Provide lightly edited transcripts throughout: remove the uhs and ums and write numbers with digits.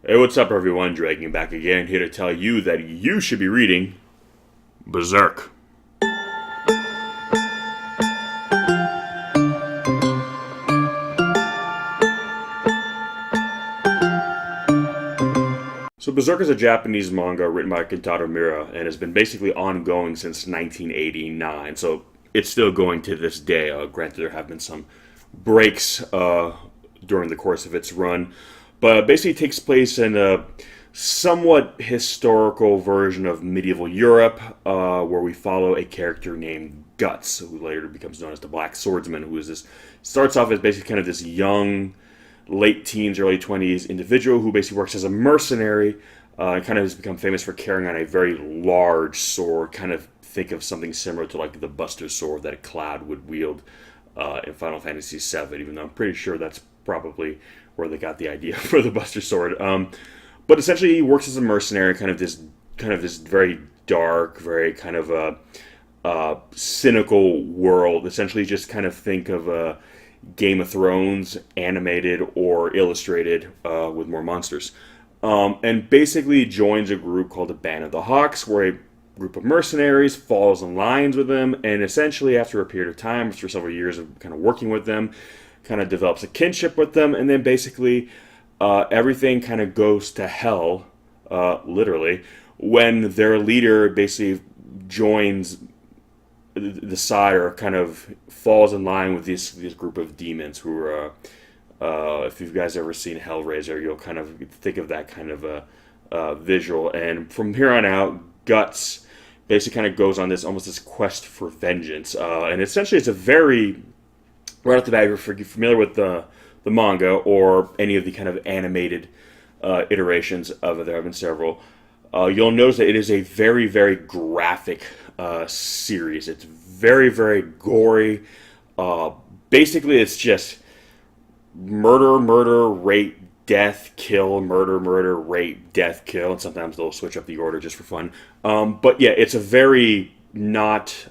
Hey, what's up, everyone? Dragging back again, here to tell you that you should be reading Berserk. So, Berserk is a Japanese manga written by Kentaro Miura and has been basically ongoing since 1989. So, it's still going to this day. Granted, there have been some breaks during the course of its run, but basically it takes place in a somewhat historical version of medieval Europe, where we follow a character named Guts, who later becomes known as the Black Swordsman, who is this starts off as basically kind of this young, late teens, early 20s individual who basically works as a mercenary, and kind of has become famous for carrying on a very large sword. Kind of think of something similar to like the Buster Sword that a Cloud would wield in Final Fantasy VII, even though I'm pretty sure that's probably where they got the idea for the Buster Sword. But essentially, he works as a mercenary, kind of this very dark, very kind of cynical world. Essentially, just kind of think of Game of Thrones animated or illustrated with more monsters. And basically joins a group called the Band of the Hawks, where a group of mercenaries falls in lines with them, and essentially after a period of time, after several years of kind of working with them, kind of develops a kinship with them, and then basically everything kind of goes to hell, literally, when their leader basically joins the side or kind of falls in line with this group of demons who are, if you guys ever seen Hellraiser, you'll kind of think of that kind of a visual. And from here on out, Guts basically kind of goes on this almost this quest for vengeance, and essentially it's a very right off the bat, if you're familiar with the manga or any of the kind of animated iterations of it, there have been several. You'll notice that it is a very, very graphic series. It's very, very gory. Basically, it's just murder, murder, rape, death, kill, murder, murder, rape, death, kill, and sometimes they'll switch up the order just for fun. But yeah, it's a very not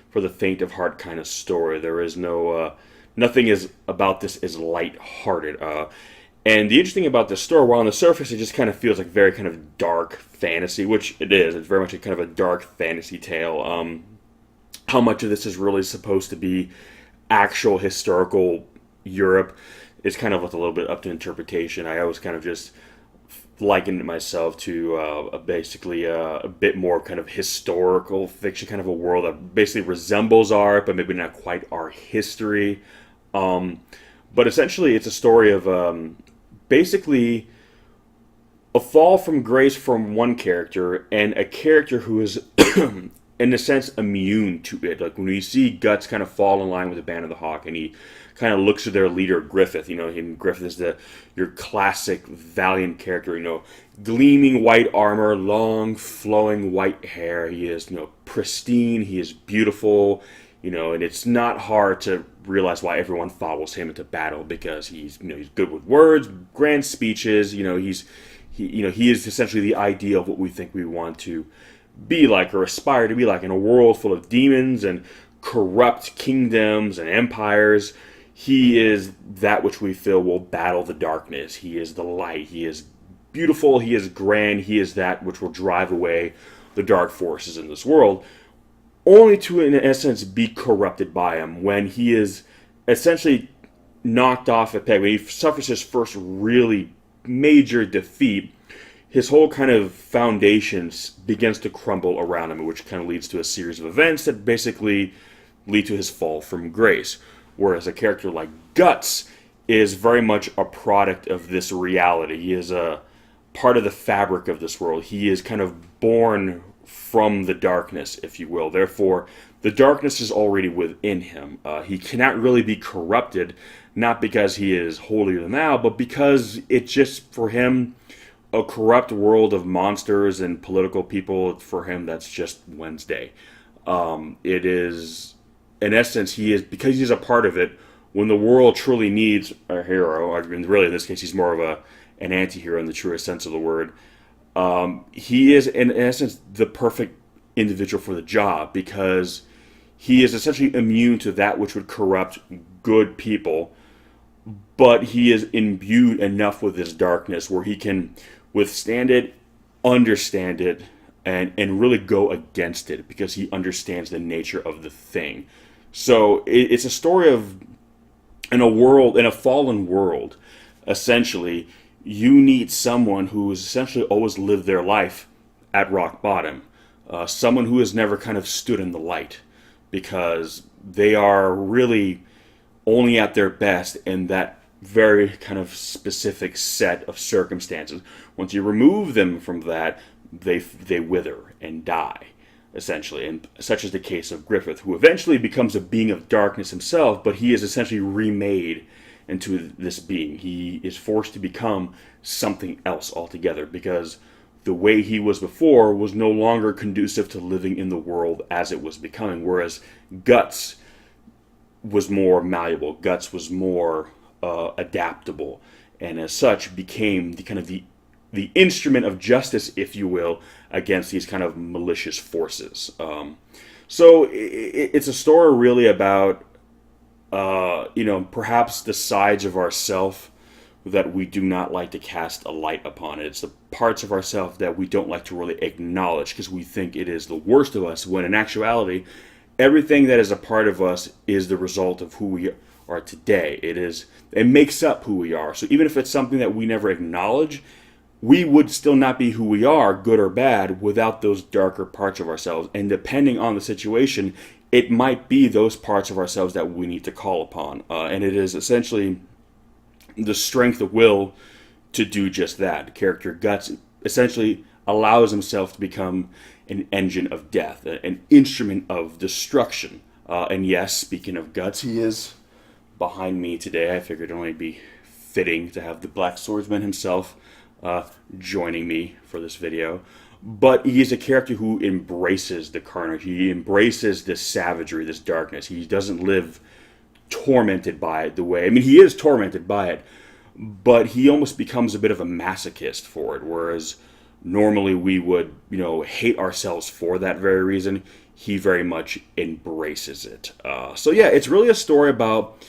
for the faint of heart kind of story. There is no nothing is about this is light-hearted. And the interesting about this story, while on the surface it just kind of feels like very kind of dark fantasy, which it is. It's very much a kind of a dark fantasy tale. How much of this is really supposed to be actual historical Europe is kind of a little bit up to interpretation. I always kind of just likened myself to basically a bit more kind of historical fiction, kind of a world that basically resembles art, but maybe not quite our history. But essentially, it's a story of basically a fall from grace from one character and a character who is, in a sense, immune to it. Like when you see Guts kind of fall in line with the Band of the Hawk, and he kind of looks at their leader Griffith. You know, Griffith is your classic valiant character. You know, gleaming white armor, long flowing white hair. He is pristine. He is beautiful. You know, and it's not hard to realize why everyone follows him into battle, because he's good with words, grand speeches. He is essentially the idea of what we think we want to be like or aspire to be like in a world full of demons and corrupt kingdoms and empires. He is that which we feel will battle the darkness. He is the light. He is beautiful. He is grand. He is that which will drive away the dark forces in this world, only to, in essence, be corrupted by him when he is essentially knocked off a peg. When he suffers his first really major defeat, his whole kind of foundations begins to crumble around him, which kind of leads to a series of events that basically lead to his fall from grace. Whereas a character like Guts is very much a product of this reality. He is a part of the fabric of this world. He is kind of born from the darkness, if you will. Therefore, the darkness is already within him. He cannot really be corrupted, not because he is holier than thou, but because it's just, for him, a corrupt world of monsters and political people. For him, that's just Wednesday. It is, in essence, because he's a part of it. When the world truly needs a hero, I mean, really in this case, he's more of an anti-hero in the truest sense of the word. He is, in essence, the perfect individual for the job, because he is essentially immune to that which would corrupt good people, but he is imbued enough with his darkness where he can withstand it, understand it, and really go against it because he understands the nature of the thing. So it's a story of in a fallen world, essentially, you need someone who has essentially always lived their life at rock bottom, someone who has never kind of stood in the light, because they are really only at their best in that very kind of specific set of circumstances. Once you remove them from that, they wither and die, essentially. And such is the case of Griffith, who eventually becomes a being of darkness himself, but he is essentially remade into this being. He is forced to become something else altogether because the way he was before was no longer conducive to living in the world as it was becoming, whereas Guts was more malleable. Guts was more adaptable, and as such became the kind of the instrument of justice, if you will, against these kind of malicious forces. So it's a story really about perhaps the sides of ourself that we do not like to cast a light upon. It's the parts of ourselves that we don't like to really acknowledge because we think it is the worst of us, when in actuality, everything that is a part of us is the result of who we are today. It makes up who we are. So even if it's something that we never acknowledge, we would still not be who we are, good or bad, without those darker parts of ourselves. And depending on the situation, it might be those parts of ourselves that we need to call upon. And it is essentially the strength of will to do just that. The character Guts essentially allows himself to become an engine of death, an instrument of destruction. And yes, speaking of Guts, he is behind me today. I figured it'd only be fitting to have the Black Swordsman himself joining me for this video. But he is a character who embraces the carnage. He embraces this savagery, this darkness. He doesn't live tormented by it the way... I mean, he is tormented by it, but he almost becomes a bit of a masochist for it, whereas normally we would, hate ourselves for that very reason. He very much embraces it. So yeah, it's really a story about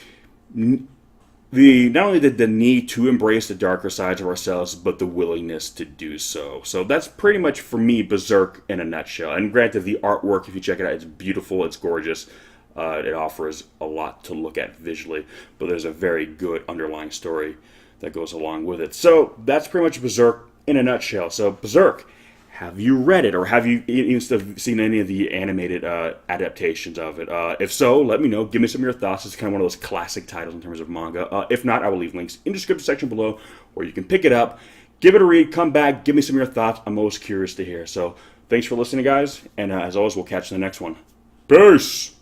not only the need to embrace the darker sides of ourselves, but the willingness to do so. So that's pretty much, for me, Berserk in a nutshell. And granted, the artwork, if you check it out, it's beautiful, it's gorgeous. It offers a lot to look at visually, but there's a very good underlying story that goes along with it. So that's pretty much Berserk in a nutshell. So Berserk, have you read it, or have you even seen any of the animated adaptations of it? If so, let me know. Give me some of your thoughts. It's kind of one of those classic titles in terms of manga. If not, I will leave links in the description section below, where you can pick it up, give it a read, come back, give me some of your thoughts. I'm most curious to hear. So thanks for listening, guys, and as always, we'll catch you in the next one. Peace!